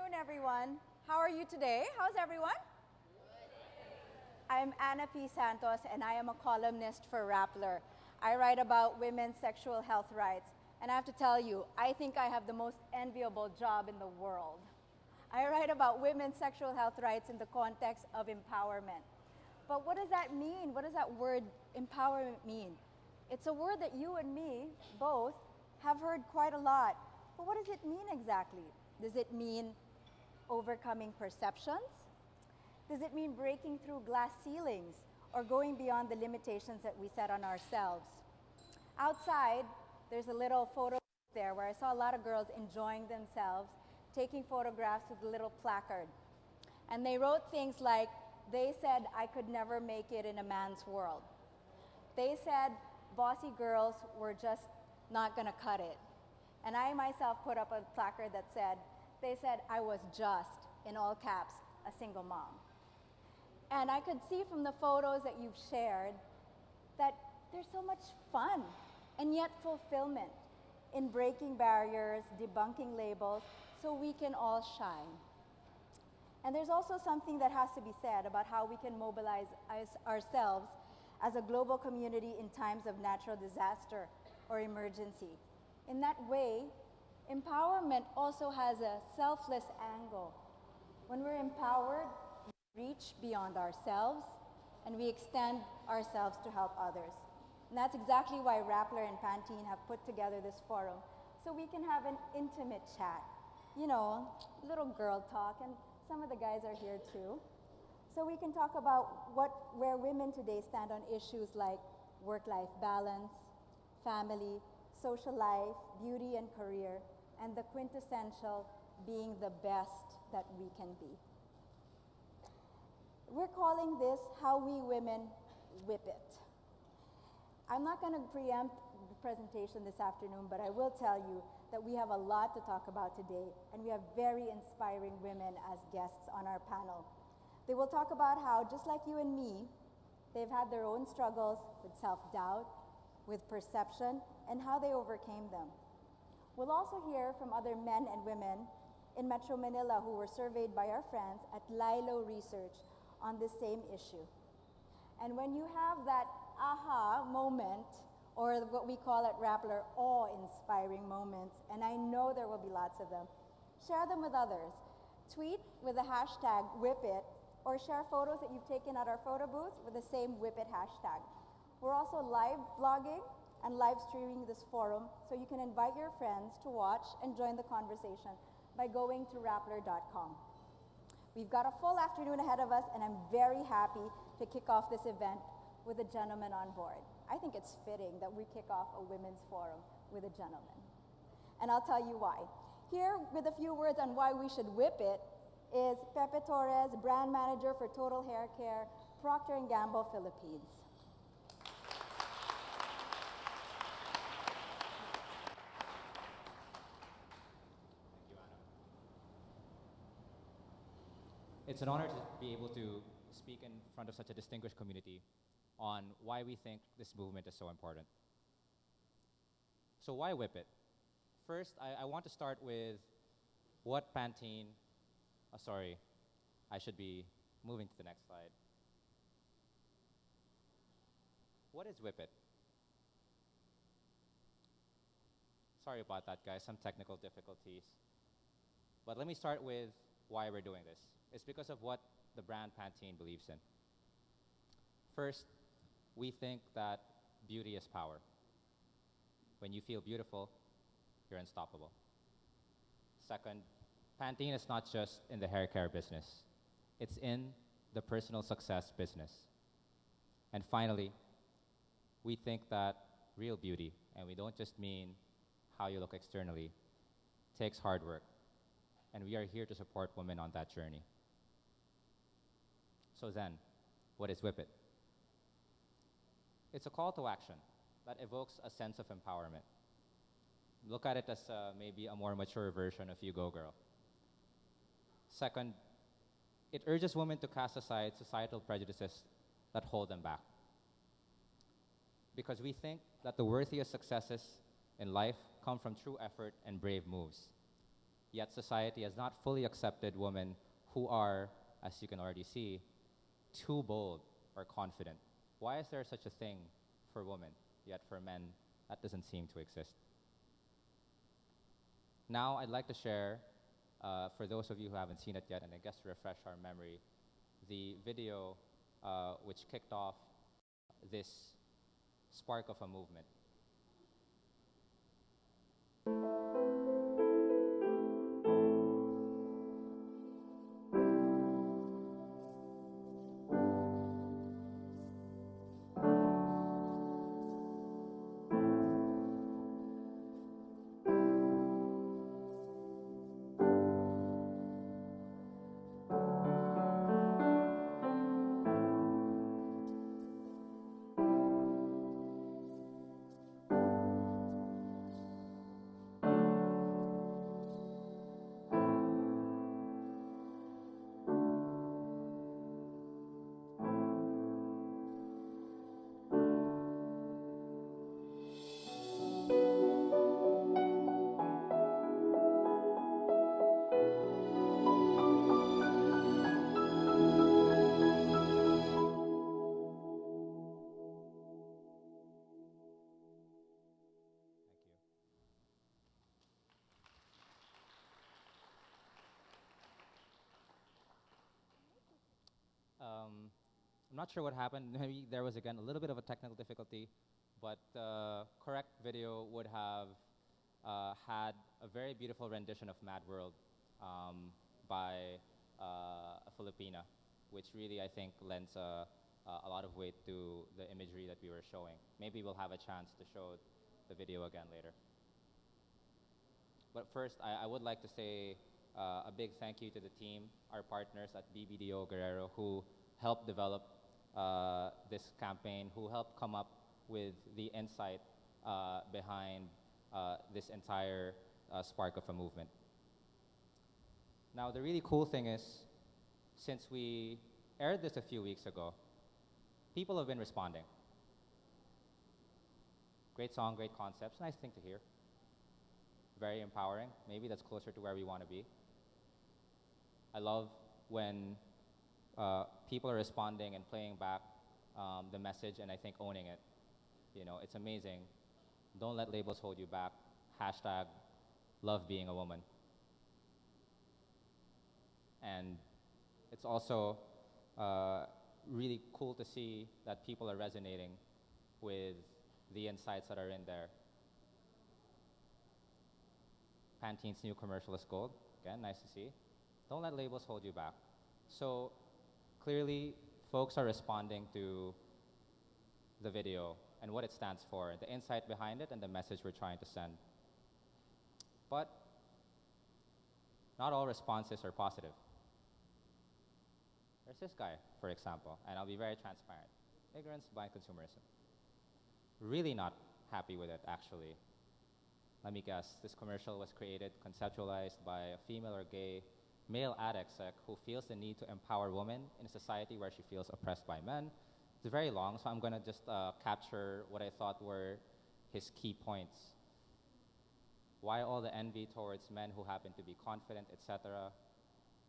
afternoon, everyone. How are you today? How's everyone? I'm Anna P. Santos, and I am a columnist for Rappler. I write about women's sexual health rights, and I have to tell you, I think I have the most enviable job in the world. I write about women's sexual health rights in the context of empowerment. But what does that mean? What does that word empowerment mean? It's a word that you and me both have heard quite a lot. But what does it mean exactly? Does it mean overcoming perceptions? Does it mean breaking through glass ceilings or going beyond the limitations that we set on ourselves? Outside, there's a little photo there where I saw a lot of girls enjoying themselves, taking photographs with a little placard. And they wrote things like, they said I could never make it in a man's world. They said bossy girls were just not gonna cut it. And I myself put up a placard that said, they said I was just, in all caps, a single mom. And I could see from the photos that you've shared that there's so much fun and yet fulfillment in breaking barriers, debunking labels, so we can all shine. And there's also something that has to be said about how we can mobilize ourselves as a global community in times of natural disaster or emergency. In that way, empowerment also has a selfless angle. When we're empowered, we reach beyond ourselves and we extend ourselves to help others. And that's exactly why Rappler and Pantene have put together this forum, so we can have an intimate chat. You know, little girl talk, and some of the guys are here too. So we can talk about where women today stand on issues like work-life balance, family, social life, beauty and career, and the quintessential being the best that we can be. We're calling this How We Women Whip It. I'm not going to preempt the presentation this afternoon, but I will tell you that we have a lot to talk about today, and we have very inspiring women as guests on our panel. They will talk about how, just like you and me, they've had their own struggles with self-doubt, with perception, and how they overcame them. We'll also hear from other men and women in Metro Manila who were surveyed by our friends at Lilo Research on the same issue. And when you have that aha moment, or what we call at Rappler, awe-inspiring moments, and I know there will be lots of them, share them with others. Tweet with the hashtag #WhipIt, or share photos that you've taken at our photo booth with the same #WhipIt hashtag. We're also live blogging and live streaming this forum, so you can invite your friends to watch and join the conversation by going to rappler.com. We've got a full afternoon ahead of us, and I'm very happy to kick off this event with a gentleman on board. I think it's fitting that we kick off a women's forum with a gentleman. And I'll tell you why. Here, with a few words on why we should whip it, is Pepe Torres, brand manager for Total Hair Care, Procter & Gamble, Philippines. It's an honor to be able to speak in front of such a distinguished community on why we think this movement is so important. So why whip it? First, I want to start with what Pantene, sorry, I should be moving to the next slide. What is whip it? Sorry about that, guys, some technical difficulties. But let me start with why we're doing this. It's because of what the brand Pantene believes in. First, we think that beauty is power. When you feel beautiful, you're unstoppable. Second, Pantene is not just in the hair care business. It's in the personal success business. And finally, we think that real beauty, and we don't just mean how you look externally, takes hard work. And we are here to support women on that journey. So then, what is Whip It? It's a call to action that evokes a sense of empowerment. Look at it as maybe a more mature version of You Go Girl. Second, it urges women to cast aside societal prejudices that hold them back. Because we think that the worthiest successes in life come from true effort and brave moves. Yet society has not fully accepted women who are, as you can already see, too bold or confident. Why is there such a thing for women, yet for men, that doesn't seem to exist? Now, I'd like to share, for those of you who haven't seen it yet, and I guess to refresh our memory, the video which kicked off this spark of a movement. I'm not sure what happened. Maybe there was again a little bit of a technical difficulty, but the correct video would have had a very beautiful rendition of Mad World by a Filipina, which really I think lends a lot of weight to the imagery that we were showing. Maybe we'll have a chance to show the video again later. But first, I would like to say a big thank you to the team, our partners at BBDO Guerrero, who helped develop this campaign, who helped come up with the insight behind this entire spark of a movement. Now, the really cool thing is, since we aired this a few weeks ago, people have been responding. Great song, great concepts, nice thing to hear. Very empowering. Maybe that's closer to where we want to be. I love when people are responding and playing back the message and I think owning it. You know, it's amazing. Don't let labels hold you back. Hashtag love being a woman. And it's also really cool to see that people are resonating with the insights that are in there. Pantene's new commercial is gold. Again, nice to see. Don't let labels hold you back. So clearly, folks are responding to the video and what it stands for, the insight behind it, and the message we're trying to send. But not all responses are positive. There's this guy, for example, and I'll be very transparent. Ignorance by consumerism. Really not happy with it, actually. Let me guess, this commercial was created, conceptualized by a female or gay male ad exec who feels the need to empower women in a society where she feels oppressed by men. It's very long, so I'm going to just capture what I thought were his key points. Why all the envy towards men who happen to be confident, etc.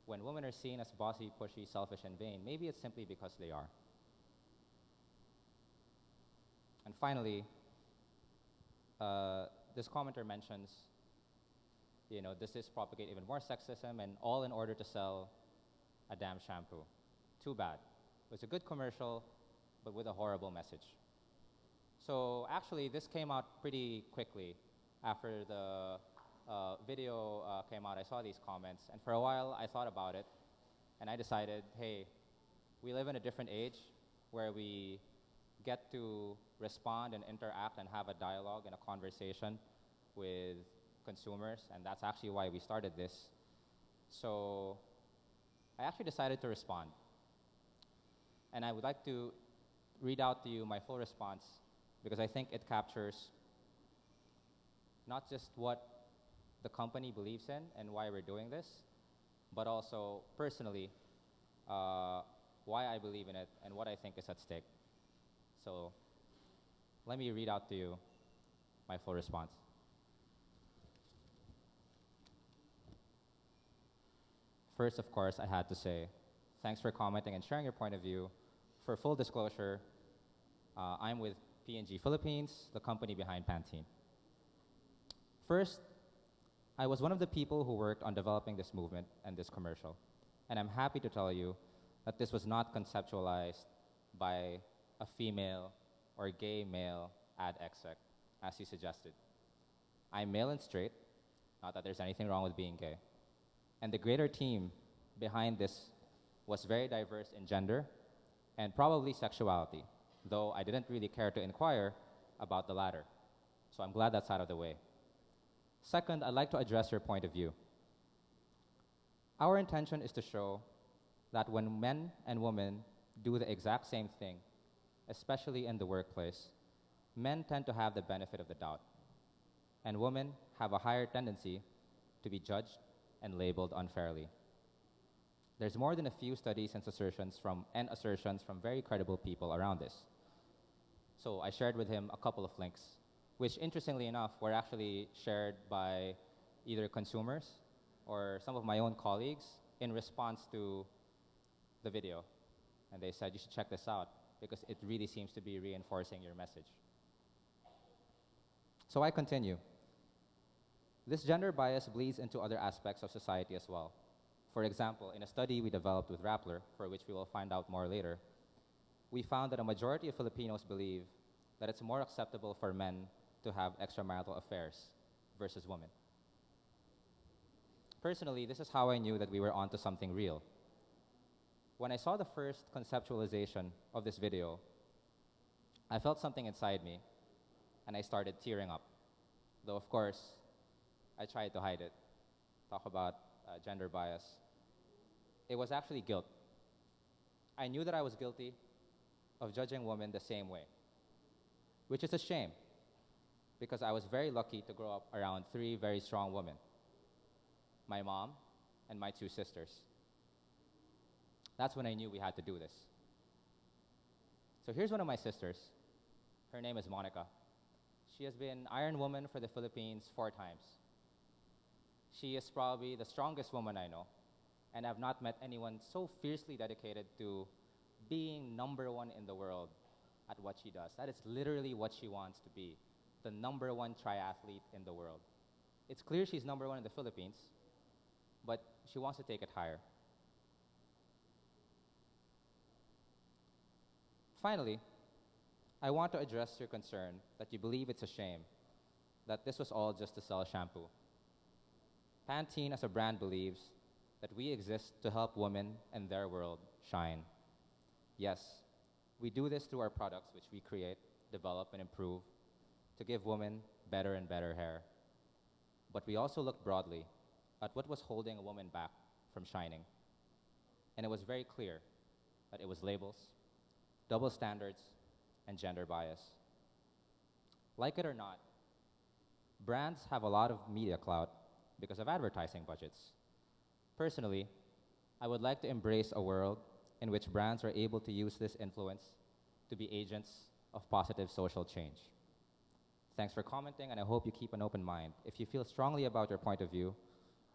When women are seen as bossy, pushy, selfish, and vain, maybe it's simply because they are. And finally, this commenter mentions, you know, does this propagate even more sexism, and all in order to sell a damn shampoo? Too bad. It was a good commercial, but with a horrible message. So actually, this came out pretty quickly after the video came out. I saw these comments, and for a while, I thought about it, and I decided, hey, we live in a different age where we get to respond and interact and have a dialogue and a conversation with consumers, and that's actually why we started this. So I actually decided to respond. And I would like to read out to you my full response because I think it captures not just what the company believes in and why we're doing this, but also personally why I believe in it and what I think is at stake. So let me read out to you my full response. First, of course, I had to say, thanks for commenting and sharing your point of view. For full disclosure, I'm with P&G Philippines, the company behind Pantene. First, I was one of the people who worked on developing this movement and this commercial. And I'm happy to tell you that this was not conceptualized by a female or gay male ad exec, as you suggested. I'm male and straight, not that there's anything wrong with being gay. And the greater team behind this was very diverse in gender and probably sexuality, though I didn't really care to inquire about the latter. So I'm glad that's out of the way. Second, I'd like to address your point of view. Our intention is to show that when men and women do the exact same thing, especially in the workplace, men tend to have the benefit of the doubt, and women have a higher tendency to be judged and labeled unfairly. There's more than a few studies and assertions from very credible people around this. So I shared with him a couple of links, which interestingly enough were actually shared by either consumers or some of my own colleagues in response to the video. And they said, you should check this out because it really seems to be reinforcing your message. So I continue. This gender bias bleeds into other aspects of society as well. For example, in a study we developed with Rappler, for which we will find out more later, we found that a majority of Filipinos believe that it's more acceptable for men to have extramarital affairs versus women. Personally, this is how I knew that we were onto something real. When I saw the first conceptualization of this video, I felt something inside me, and I started tearing up. Though, of course, I tried to hide it. Talk about gender bias. It was actually guilt. I knew that I was guilty of judging women the same way, which is a shame, because I was very lucky to grow up around three very strong women: my mom and my two sisters. That's when I knew we had to do this. So here's one of my sisters. Her name is Monica. She has been Iron Woman for the Philippines 4 times. She is probably the strongest woman I know, and I've not met anyone so fiercely dedicated to being #1 in the world at what she does. That is literally what she wants to be, the #1 triathlete in the world. It's clear she's #1 in the Philippines, but she wants to take it higher. Finally, I want to address your concern that you believe it's a shame that this was all just to sell shampoo. Pantene as a brand believes that we exist to help women and their world shine. Yes, we do this through our products, which we create, develop, and improve to give women better and better hair. But we also look broadly at what was holding a woman back from shining. And it was very clear that it was labels, double standards, and gender bias. Like it or not, brands have a lot of media clout because of advertising budgets. Personally, I would like to embrace a world in which brands are able to use this influence to be agents of positive social change. Thanks for commenting, and I hope you keep an open mind. If you feel strongly about your point of view,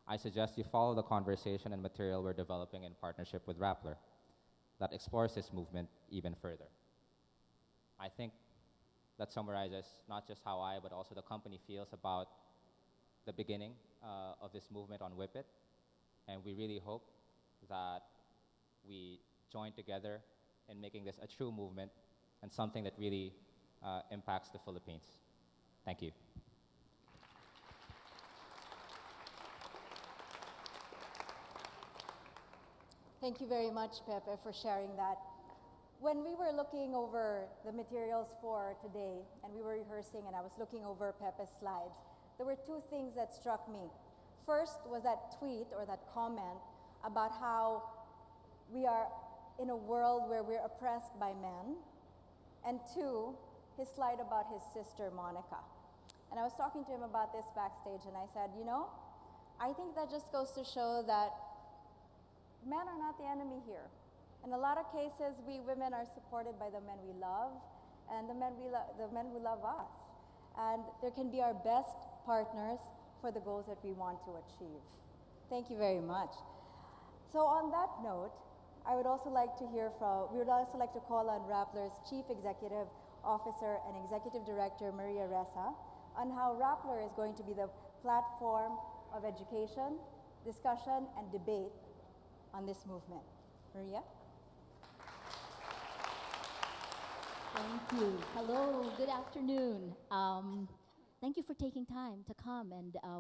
I suggest you follow the conversation and material we're developing in partnership with Rappler that explores this movement even further. I think that summarizes not just how I, but also the company feels about the beginning of this movement on Whip It. And we really hope that we join together in making this a true movement and something that really impacts the Philippines. Thank you. Thank you very much, Pepe, for sharing that. When we were looking over the materials for today, and we were rehearsing, and I was looking over Pepe's slides, there were 2 things that struck me. First was that tweet or that comment about how we are in a world where we're oppressed by men, and 2, his slide about his sister, Monica. And I was talking to him about this backstage, and I said, you know, I think that just goes to show that men are not the enemy here. In a lot of cases, we women are supported by the men we love, and the men who love us. And there can be our best partners for the goals that we want to achieve. Thank you very much. So on that note, I would also like to hear from, we would also like to call on Rappler's Chief Executive Officer and Executive Director, Maria Ressa, on how Rappler is going to be the platform of education, discussion, and debate on this movement. Maria? Thank you. Hello, good afternoon. Thank you for taking time to come, and I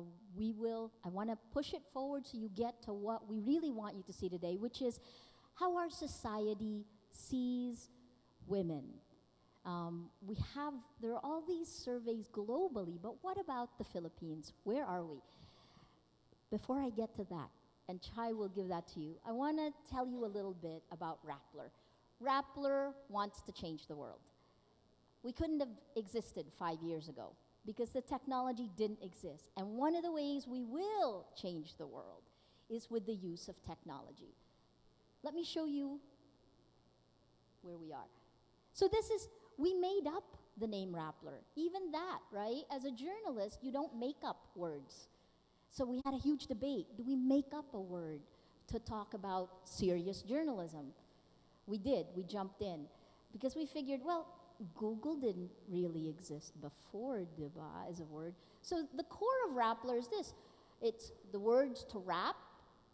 want to push it forward so you get to what we really want you to see today, which is how our society sees women. There are all these surveys globally, but what about the Philippines? Where are we? Before I get to that, and Chai will give that to you, I want to tell you a little bit about Rappler. Rappler wants to change the world. We couldn't have existed 5 years ago because the technology didn't exist. And one of the ways we will change the world is with the use of technology. Let me show you where we are. So we made up the name Rappler. Even that, right? As a journalist, you don't make up words. So we had a huge debate. Do we make up a word to talk about serious journalism? We did. We jumped in. Because we figured, well, Google didn't really exist before, diba, as a word. So the core of Rappler is this. It's the words to rap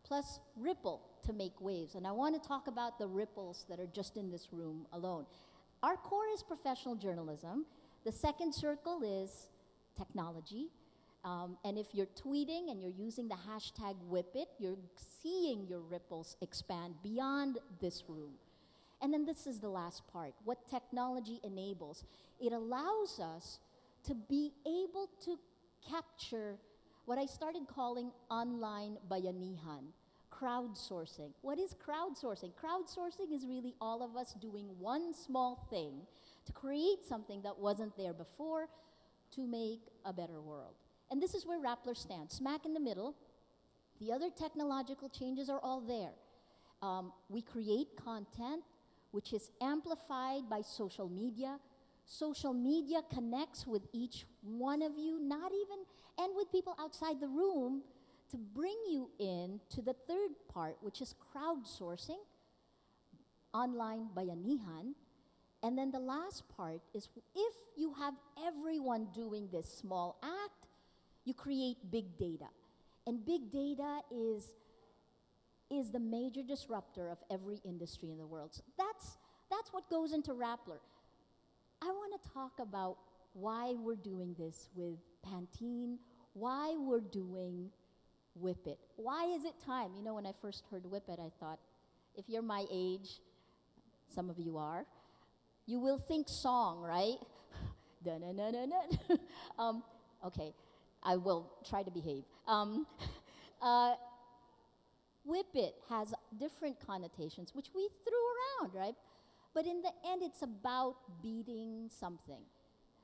plus ripple to make waves. And I want to talk about the ripples that are just in this room alone. Our core is professional journalism. The second circle is technology. And if you're tweeting and you're using the hashtag #WhipIt, you're seeing your ripples expand beyond this room. And then this is the last part, what technology enables. It allows us to be able to capture what I started calling online bayanihan, crowdsourcing. What is crowdsourcing? Crowdsourcing is really all of us doing one small thing to create something that wasn't there before to make a better world. And this is where Rappler stands, smack in the middle. The other technological changes are all there. We create content which is amplified by social media. Social media connects with each one of you, and with people outside the room to bring you in to the third part, which is crowdsourcing, online bayanihan. And then the last part is if you have everyone doing this small act, you create big data. And big data is the major disruptor of every industry in the world. So that's what goes into Rappler. I want to talk about why we're doing this with Pantene, why we're doing #WhipIt. Why is it time? You know, when I first heard #WhipIt, I thought, if you're my age, some of you are, you will think song, right? Okay, I will try to behave. #WhipIt has different connotations, which we threw around, right? But in the end, it's about beating something.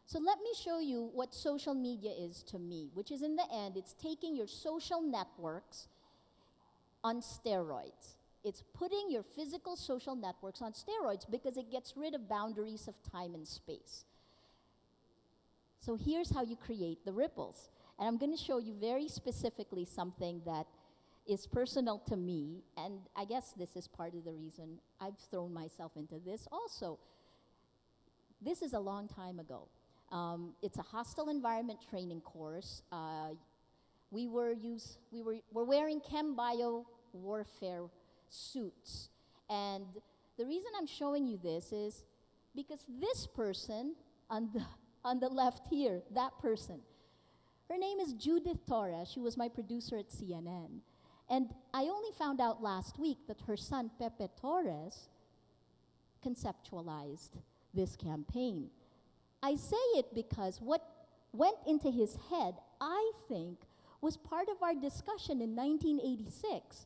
So let me show you what social media is to me, which is in the end, it's taking your social networks on steroids. It's putting your physical social networks on steroids because it gets rid of boundaries of time and space. So here's how you create the ripples. And I'm going to show you very specifically something that is personal to me, and I guess this is part of the reason I've thrown myself into this also. This is a long time ago. It's a hostile environment training course. We're wearing chem bio warfare suits. And the reason I'm showing you this is because this person on the left here, that person, her name is Judith Torres. She was my producer at CNN. And I only found out last week that her son, Pepe Torres, conceptualized this campaign. I say it because what went into his head, I think, was part of our discussion in 1986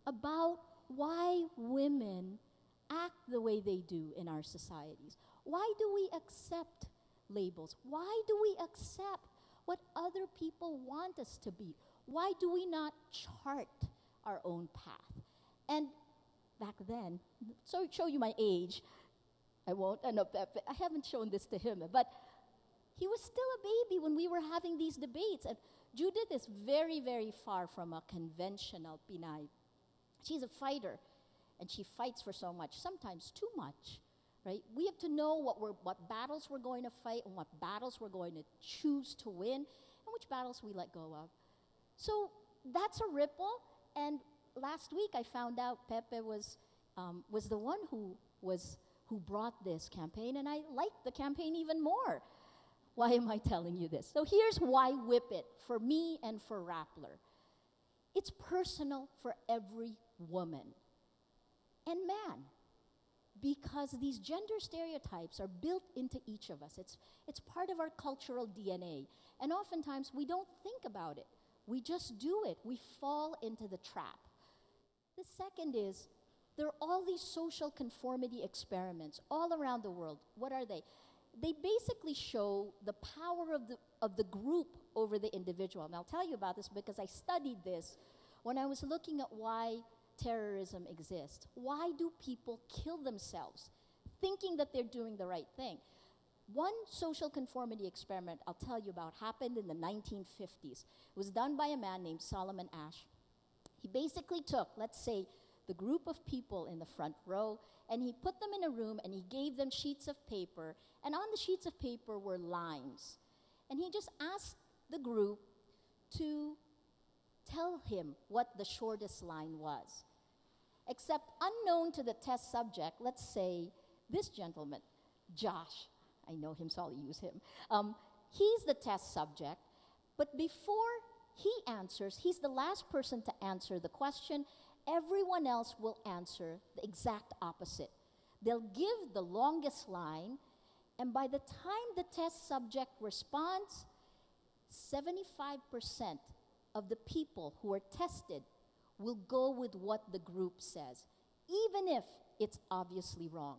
about why women act the way they do in our societies. Why do we accept labels? Why do we accept what other people want us to be? Why do we not chart our own path? And back then, so show you my age, I won't, I haven't shown this to him, but he was still a baby when we were having these debates. And Judith is very, very far from a conventional Pinay She's a fighter, and she fights for so much, sometimes too much, right? We have to know what battles we're going to fight and what battles we're going to choose to win and which battles we let go of. So that's a ripple, and last week I found out Pepe was the one who brought this campaign, and I liked the campaign even more. Why am I telling you this? So here's why Whip It for me and for Rappler. It's personal for every woman and man, because these gender stereotypes are built into each of us. It's part of our cultural DNA, and oftentimes we don't think about it. We just do it. We fall into the trap. The second is, there are all these social conformity experiments all around the world. What are they? They basically show the power of the group over the individual. And I'll tell you about this because I studied this when I was looking at why terrorism exists. Why do people kill themselves thinking that they're doing the right thing? One social conformity experiment I'll tell you about happened in the 1950s. It was done by a man named Solomon Asch. He basically took, let's say, the group of people in the front row, and he put them in a room and he gave them sheets of paper, and on the sheets of paper were lines. And he just asked the group to tell him what the shortest line was. Except unknown to the test subject, let's say this gentleman, Josh, I know him, so I'll use him. He's the test subject, but before he answers, he's the last person to answer the question. Everyone else will answer the exact opposite. They'll give the longest line, and by the time the test subject responds, 75% of the people who are tested will go with what the group says, even if it's obviously wrong.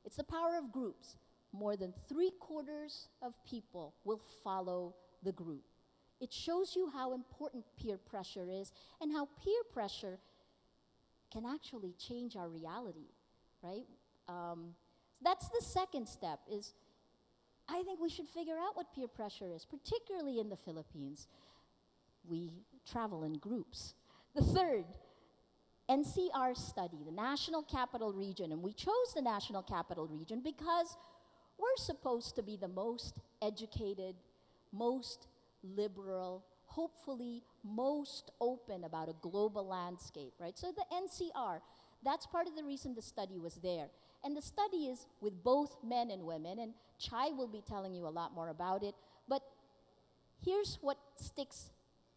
It's the power of groups. More than 3/4 of people will follow the group. It shows you how important peer pressure is and how peer pressure can actually change our reality, right? That's the second step, is I think we should figure out what peer pressure is, particularly in the Philippines. We travel in groups. The third, NCR study, the National Capital Region, and we chose the National Capital Region because we're supposed to be the most educated, most liberal, hopefully most open about a global landscape, right? So the NCR, that's part of the reason the study was there. And the study is with both men and women, and Chai will be telling you a lot more about it. But here's what sticks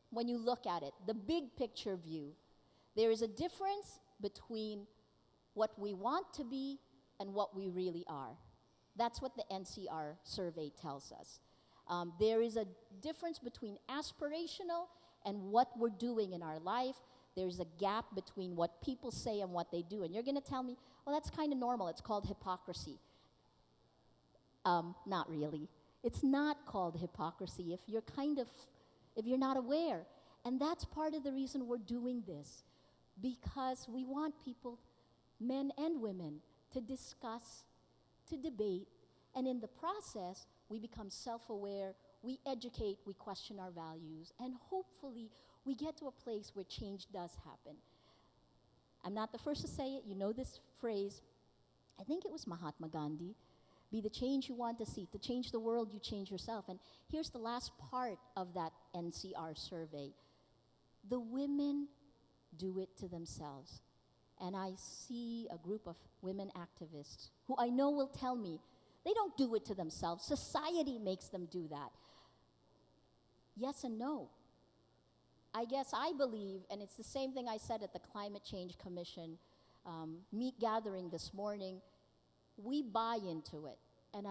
when you look at it, the big picture view. There is a difference between what we want to be and what we really are. That's what the NCR survey tells us. There is a difference between aspirational and what we're doing in our life. There's a gap between what people say and what they do. And you're going to tell me, well, that's kind of normal. It's called hypocrisy. Not really. It's not called hypocrisy if you're not aware. And that's part of the reason we're doing this, because we want people, men and women, to discuss, to debate, and in the process, we become self-aware, we educate, we question our values, and hopefully we get to a place where change does happen. I'm not the first to say it. You know this phrase. I think it was Mahatma Gandhi. Be the change you want to see. To change the world, you change yourself. And here's the last part of that NCR survey. The women do it to themselves. And I see a group of women activists who I know will tell me they don't do it to themselves. Society makes them do that. Yes and no. I guess I believe, and it's the same thing I said at the Climate Change Commission meet gathering this morning, we buy into it. And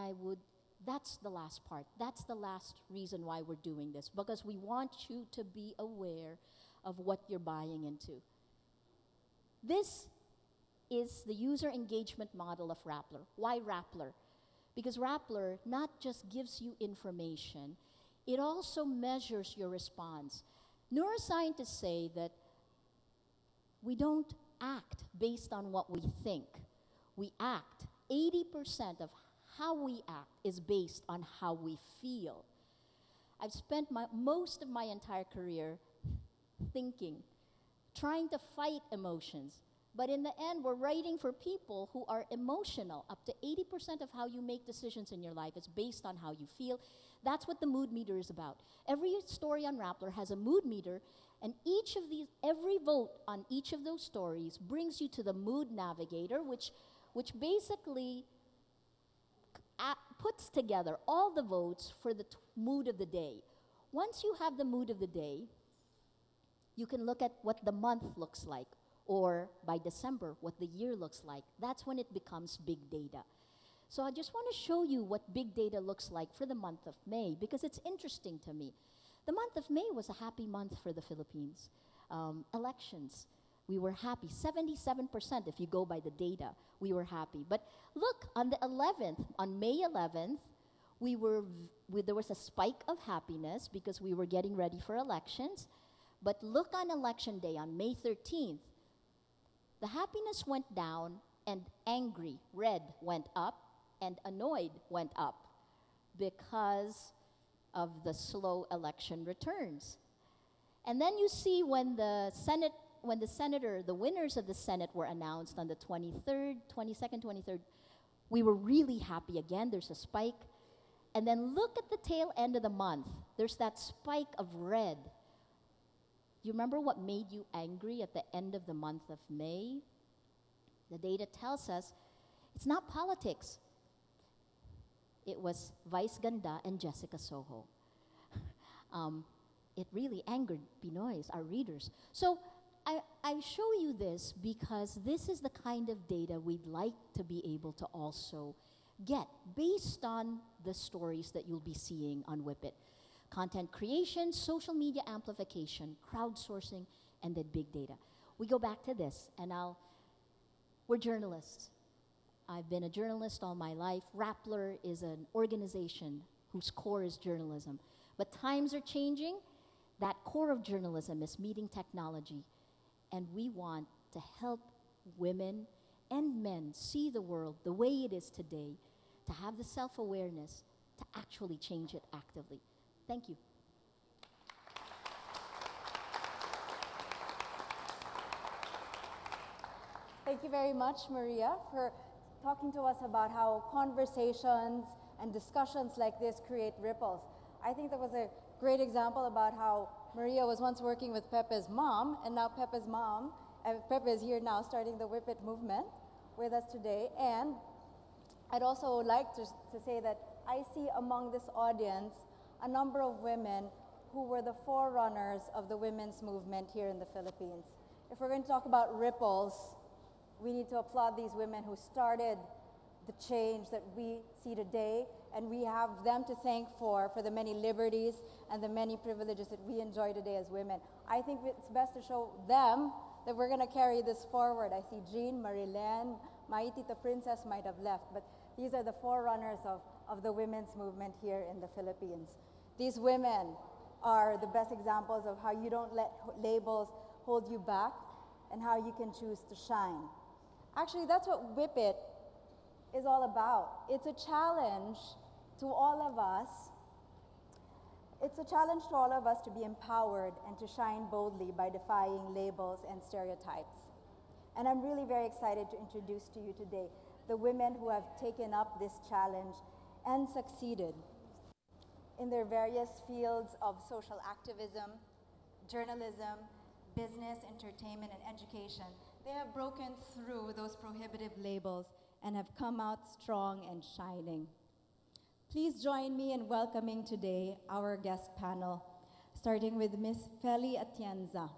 that's the last part. That's the last reason why we're doing this, because we want you to be aware of what you're buying into. This is the user engagement model of Rappler. Why Rappler? Because Rappler not just gives you information, it also measures your response. Neuroscientists say that we don't act based on what we think. We act. 80% of how we act is based on how we feel. I've spent most of my entire career thinking, trying to fight emotions. But in the end, we're writing for people who are emotional. Up to 80% of how you make decisions in your life is based on how you feel. That's what the mood meter is about. Every story on Rappler has a mood meter, and every vote on each of those stories brings you to the mood navigator, which basically puts together all the votes for the mood of the day. Once you have the mood of the day, you can look at what the month looks like, or by December, what the year looks like. That's when it becomes big data. So I just want to show you what big data looks like for the month of May, because it's interesting to me. The month of May was a happy month for the Philippines. Elections, we were happy. 77%, if you go by the data, we were happy. But look, on the 11th, on May 11th, there was a spike of happiness because we were getting ready for elections. But look on election day, on May 13th, the happiness went down and angry, red, went up, and annoyed went up because of the slow election returns. And then you see when the winners of the Senate were announced on the 22nd, 23rd, we were really happy again. There's a spike. And then look at the tail end of the month. There's that spike of red. Do you remember what made you angry at the end of the month of May? The data tells us it's not politics. It was Vice Ganda and Jessica Soho. It really angered Pinoys, our readers. So I show you this because this is the kind of data we'd like to be able to also get based on the stories that you'll be seeing on Whip-It. Content creation, social media amplification, crowdsourcing, and then big data. We go back to this, and we're journalists. I've been a journalist all my life. Rappler is an organization whose core is journalism. But times are changing. That core of journalism is meeting technology, and we want to help women and men see the world the way it is today, to have the self-awareness to actually change it actively. Thank you. Thank you very much, Maria, for talking to us about how conversations and discussions like this create ripples. I think that was a great example about how Maria was once working with Pepe's mom, and now Pepe's mom, Pepe is here now starting the Whip It movement with us today. And I'd also like to say that I see among this audience a number of women who were the forerunners of the women's movement here in the Philippines. If we're going to talk about ripples, we need to applaud these women who started the change that we see today, and we have them to thank for the many liberties and the many privileges that we enjoy today as women. I think it's best to show them that we're going to carry this forward. I see Jean, Marilyn, Maitita Princess might have left, but these are the forerunners of the women's movement here in the Philippines. These women are the best examples of how you don't let labels hold you back and how you can choose to shine. Actually, that's what Whip It is all about. It's a challenge to all of us. It's a challenge to all of us to be empowered and to shine boldly by defying labels and stereotypes. And I'm really very excited to introduce to you today the women who have taken up this challenge and succeeded in their various fields of social activism, journalism, business, entertainment, and education. They have broken through those prohibitive labels and have come out strong and shining. Please join me in welcoming today our guest panel, starting with Ms. Feli Atienza.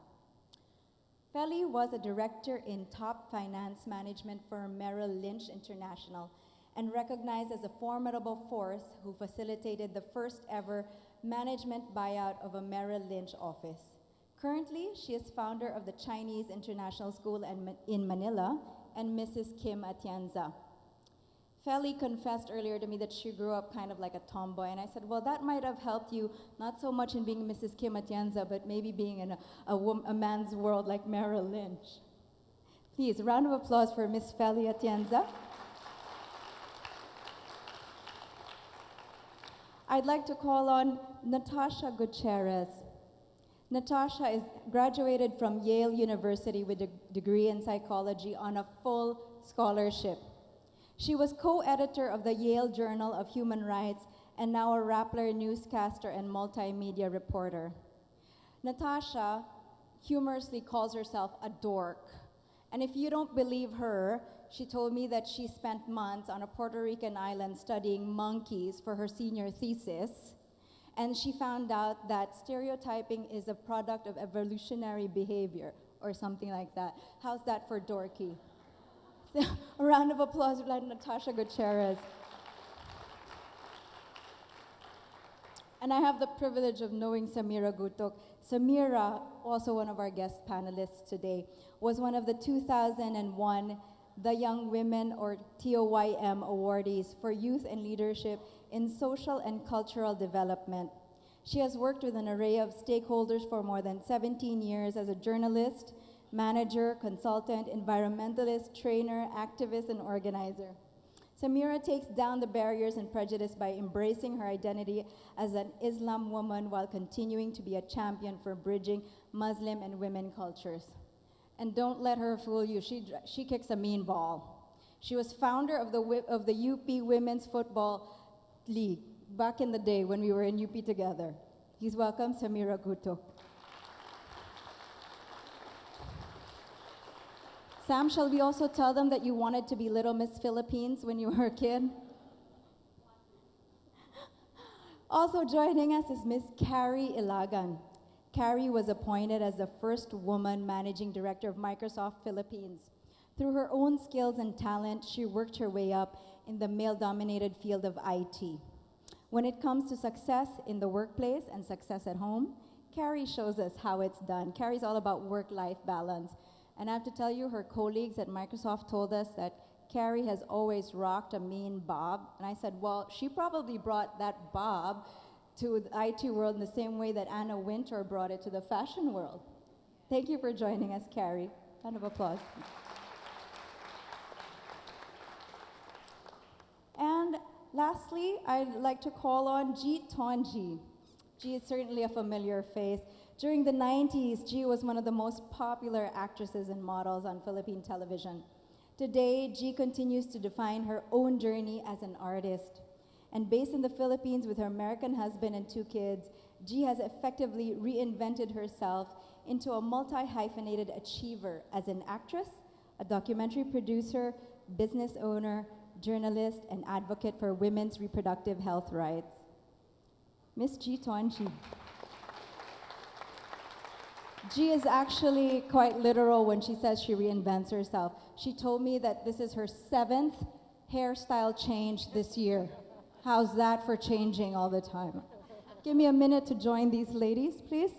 Feli was a director in top finance management firm Merrill Lynch International and recognized as a formidable force who facilitated the first ever management buyout of a Merrill Lynch office. Currently, she is founder of the Chinese International School in Manila and Mrs. Kim Atienza. Feli confessed earlier to me that she grew up kind of like a tomboy, and I said, well, that might have helped you, not so much in being Mrs. Kim Atienza, but maybe being in a man's world like Merrill Lynch. Please, a round of applause for Ms. Feli Atienza. I'd like to call on Natasha Gutierrez. Natasha is graduated from Yale University with a degree in psychology on a full scholarship. She was co-editor of the Yale Journal of Human Rights and now a Rappler newscaster and multimedia reporter. Natasha humorously calls herself a dork. And if you don't believe her, she told me that she spent months on a Puerto Rican island studying monkeys for her senior thesis. And she found out that stereotyping is a product of evolutionary behavior or something like that. How's that for dorky? A round of applause for Natasha Gutierrez. And I have the privilege of knowing Samira Gutok. Samira, also one of our guest panelists today, was one of the 2001 The Young Women, or TOYM, awardees for youth and leadership in social and cultural development. She has worked with an array of stakeholders for more than 17 years as a journalist, manager, consultant, environmentalist, trainer, activist, and organizer. Samira takes down the barriers and prejudice by embracing her identity as an Islam woman while continuing to be a champion for bridging Muslim and women cultures. And don't let her fool you, she kicks a mean ball. She was founder of the UP Women's Football League back in the day when we were in UP together. Please welcome Samira Gutok. Sam, shall we also tell them that you wanted to be Little Miss Philippines when you were a kid? Also joining us is Miss Carrie Ilagan. Carrie was appointed as the first woman managing director of Microsoft Philippines. Through her own skills and talent, she worked her way up in the male-dominated field of IT. When it comes to success in the workplace and success at home, Carrie shows us how it's done. Carrie's all about work-life balance. And I have to tell you, her colleagues at Microsoft told us that Carrie has always rocked a mean bob. And I said, well, she probably brought that bob to the IT world in the same way that Anna Wintour brought it to the fashion world. Thank you for joining us, Carrie. Round of applause. And lastly, I'd like to call on G. Tonji. G is certainly a familiar face. During the 90s, G was one of the most popular actresses and models on Philippine television. Today, G continues to define her own journey as an artist. And based in the Philippines with her American husband and 2 kids, G has effectively reinvented herself into a multi-hyphenated achiever as an actress, a documentary producer, business owner, journalist, and advocate for women's reproductive health rights. Miss G. Tonji. G is actually quite literal when she says she reinvents herself. She told me that this is her 7th hairstyle change this year. How's that for changing all the time? Give me a minute to join these ladies, please.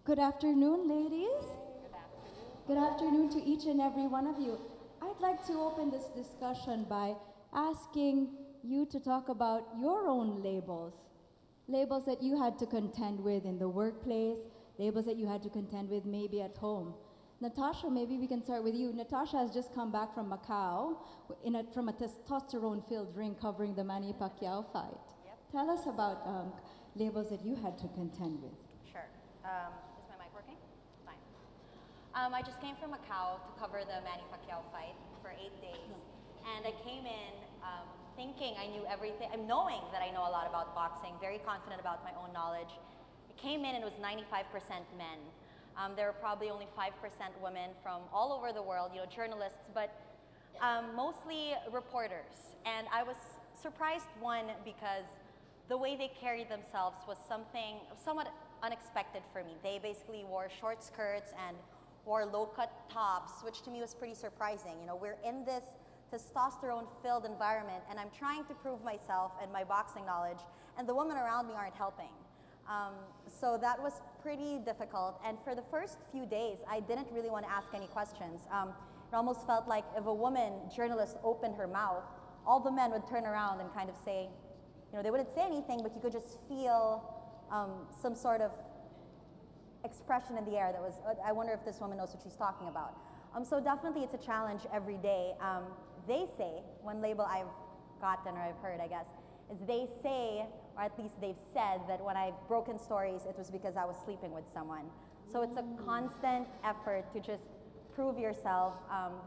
Good afternoon, ladies. Good afternoon to each and every one of you. I'd like to open this discussion by asking you to talk about your own labels. Labels that you had to contend with in the workplace, labels that you had to contend with maybe at home. Natasha, maybe we can start with you. Natasha has just come back from Macau from a testosterone-filled ring covering the Manny Pacquiao fight. Yep. Tell us about labels that you had to contend with. Sure. Is my mic working? Fine. I just came from Macau to cover the Manny Pacquiao fight for 8 days. And I came in thinking I knew everything, knowing that I know a lot about boxing, very confident about my own knowledge. I came in and it was 95% men. There were probably only 5% women from all over the world, journalists, but mostly reporters. And I was surprised, one, because the way they carried themselves was something somewhat unexpected for me. They basically wore short skirts and wore low-cut tops, which to me was pretty surprising. We're in this testosterone-filled environment, and I'm trying to prove myself and my boxing knowledge, and the women around me aren't helping. So that was pretty difficult, and for the first few days, I didn't really want to ask any questions. It almost felt like if a woman journalist opened her mouth, all the men would turn around and kind of say, they wouldn't say anything, but you could just feel some sort of expression in the air that was, I wonder if this woman knows what she's talking about. So definitely it's a challenge every day. They say, one label I've gotten or I've heard, I guess, is they say, or at least they've said, that when I've broken stories, it was because I was sleeping with someone. So it's a constant effort to just prove yourself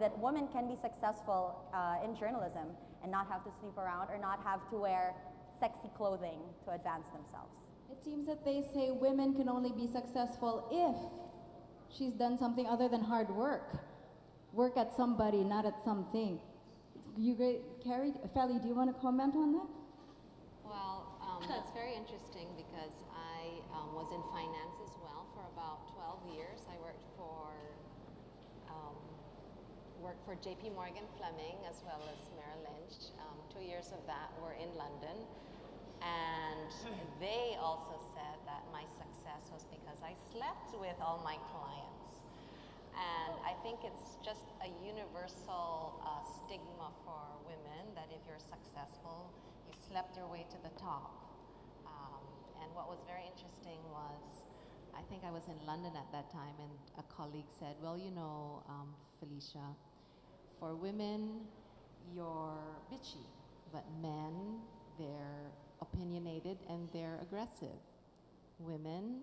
that women can be successful in journalism and not have to sleep around or not have to wear sexy clothing to advance themselves. It seems that they say women can only be successful if she's done something other than hard work. Work at somebody, not at something. Carrie, Feli, do you want to comment on that? Well, that's very interesting because I was in finance as well for about 12 years. I worked for JP Morgan Fleming as well as Merrill Lynch. 2 years of that were in London. And they also said that my success was because I slept with all my clients. And I think it's just a universal stigma for women that if you're successful, you slept your way to the top. And what was very interesting was, I think I was in London at that time, and a colleague said, well, you know, Felicia, for women, you're bitchy, but men, they're opinionated and they're aggressive. Women,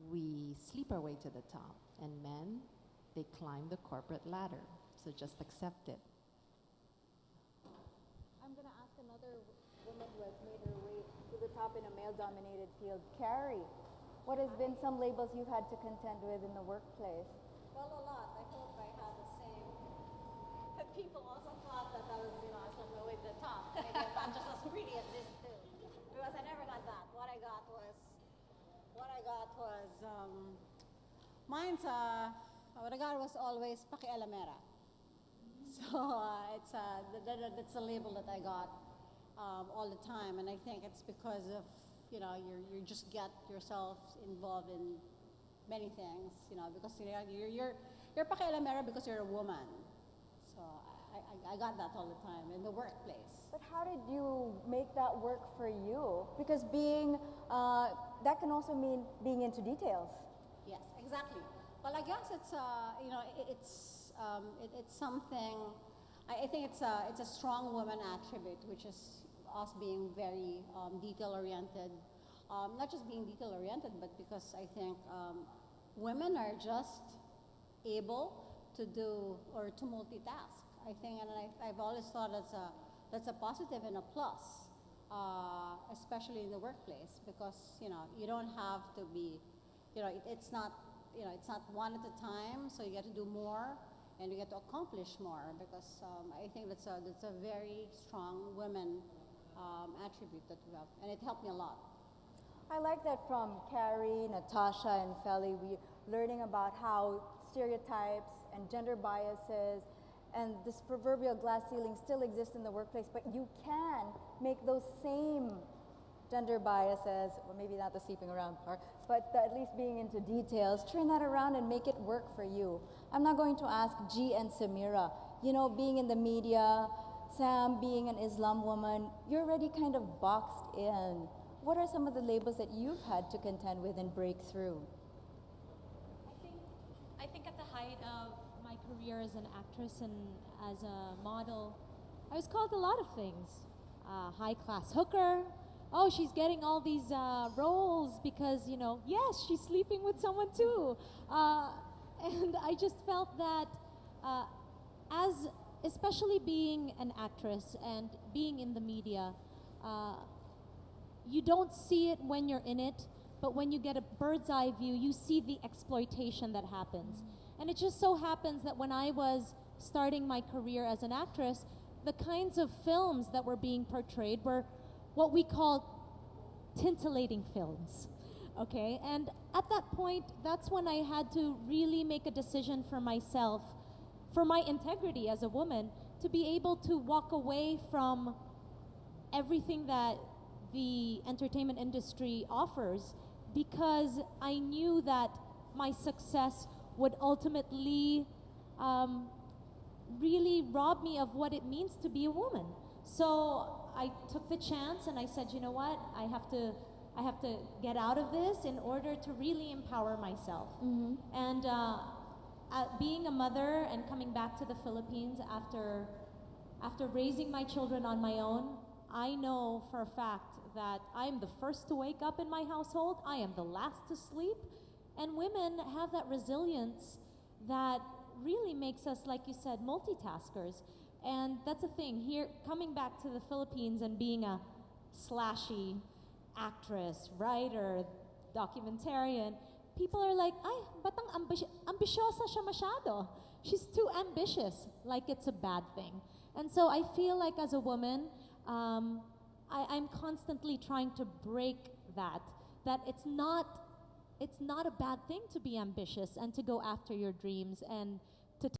we sleep our way to the top, and men, they climb the corporate ladder. So just accept it. I'm going to ask another woman who has made her way to the top in a male-dominated field. Carrie, what has been some labels you've had to contend with in the workplace? Well, a lot. I hope I had the same. But people also thought that I was, I was on my way to the top. Maybe I'm not just as pretty as this too. Because I never got that. What I got was, what I got was always pakialamera. So that's a label that I got all the time, and I think it's because of you just get yourself involved in many things, because you're pakialamera because you're a woman. So I got that all the time in the workplace. But how did you make that work for you? Because being that can also mean being into details. Yes, exactly. Well, I guess it's it's something. I think it's a strong woman attribute, which is us being very detail-oriented. Not just being detail-oriented, but because I think women are just able to do or to multitask. I think, and I've always thought that's a positive and a plus, especially in the workplace, because you don't have to be, it's not one at a time, so you get to do more and you get to accomplish more, because I think that's a very strong women attribute that we have, and it helped me a lot. I like that from Carrie, Natasha, and Feli, we're learning about how stereotypes and gender biases and this proverbial glass ceiling still exist in the workplace, but you can make those same gender biases, or maybe not the sleeping around part, but at least being into details, turn that around and make it work for you. I'm not going to ask G and Samira, being in the media, Sam being an Islam woman, you're already kind of boxed in. What are some of the labels that you've had to contend with and break through? I think at the height of my career as an actress and as a model, I was called a lot of things. High-class hooker. Oh, she's getting all these roles because, yes, she's sleeping with someone too. And I just felt that especially being an actress and being in the media, you don't see it when you're in it, but when you get a bird's eye view, you see the exploitation that happens. And it just so happens that when I was starting my career as an actress, the kinds of films that were being portrayed were what we call tintillating films, okay? And at that point, that's when I had to really make a decision for myself, for my integrity as a woman, to be able to walk away from everything that the entertainment industry offers, because I knew that my success would ultimately really rob me of what it means to be a woman. So I took the chance and I said, you know what, I have to get out of this in order to really empower myself. Mm-hmm. And being a mother and coming back to the Philippines after raising my children on my own, I know for a fact that I am the first to wake up in my household, I am the last to sleep, and women have that resilience that really makes us, like you said, multitaskers. And that's the thing here, coming back to the Philippines and being a slashy actress, writer, documentarian, people are like, ay, ba't ang ambisyosa siya masyado? She's too ambitious, like it's a bad thing. And so I feel like as a woman, I'm constantly trying to break that it's not a bad thing to be ambitious and to go after your dreams. And